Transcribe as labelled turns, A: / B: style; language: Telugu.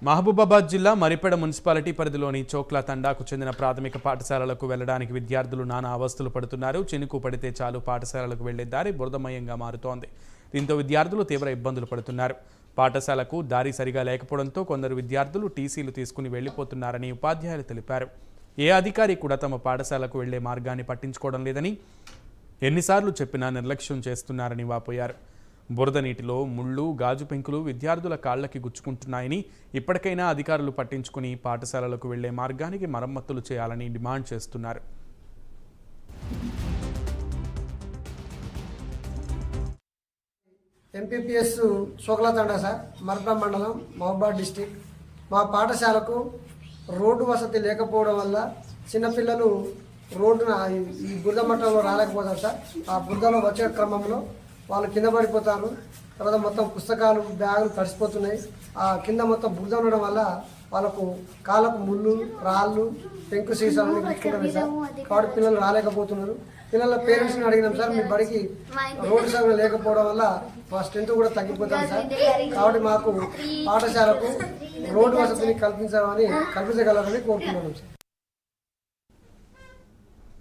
A: మహబూబాబాద్ జిల్లా మరిపెడ మున్సిపాలిటీ పరిధిలోని చోక్లా తండాకు చెందిన ప్రాథమిక పాఠశాలలకు వెళ్లడానికి విద్యార్థులు నానా అవస్థలు పడుతున్నారు. చినుకు పడితే చాలు పాఠశాలలకు వెళ్లే దారి బురదమయంగా మారుతోంది. దీంతో విద్యార్థులు తీవ్ర ఇబ్బందులు పడుతున్నారు. పాఠశాలకు దారి సరిగా లేకపోవడంతో కొందరు విద్యార్థులు టీసీలు తీసుకుని వెళ్లిపోతున్నారని ఉపాధ్యాయులు తెలిపారు. ఏ అధికారి కూడా తమ పాఠశాలకు వెళ్లే మార్గాన్ని పట్టించుకోవడం లేదని, ఎన్నిసార్లు చెప్పినా నిర్లక్ష్యం చేస్తున్నారని వాపోయారు. బురద నీటిలో ముళ్ళు, గాజు పెంకులు విద్యార్థుల కాళ్లకి గుచ్చుకుంటున్నాయని, ఇప్పటికైనా అధికారులు పట్టించుకుని పాఠశాలలకు వెళ్లే మార్గానికి మరమ్మతులు చేయాలని డిమాండ్ చేస్తున్నారు.
B: ఎంపీపీఎస్ చోక్లా తండా సార్, మర్పం మండలం, మహబూబాబాద్ డిస్టిక్. మా పాఠశాలకు రోడ్డు వసతి లేకపోవడం వల్ల చిన్నపిల్లలు రోడ్డున ఈ బురద మట్టంలో రాలేకపోతారు సార్. ఆ బురదలో వచ్చే క్రమంలో వాళ్ళు కింద పడిపోతారు. తర్వాత మొత్తం పుస్తకాలు, బ్యాగులు తడిసిపోతున్నాయి. ఆ కింద మొత్తం బురద ఉండడం వల్ల వాళ్ళకు కాళ్ళకు ముళ్ళు, రాళ్ళు, పెంకు సీసాలు గుచ్చుకుంటున్నాయి సార్. కాబట్టి పిల్లలు రాలేకపోతున్నారు. పిల్లల పేరెంట్స్ని అడిగినాం సార్, మీ బడికి రోడ్డు సౌకర్యం లేకపోవడం వల్ల మా స్ట్రెంత్ కూడా తగ్గిపోతుంది సార్. కాబట్టి మాకు పాఠశాలకు రోడ్డు వసతిని కల్పించగలరని కోరుతున్నాం సార్.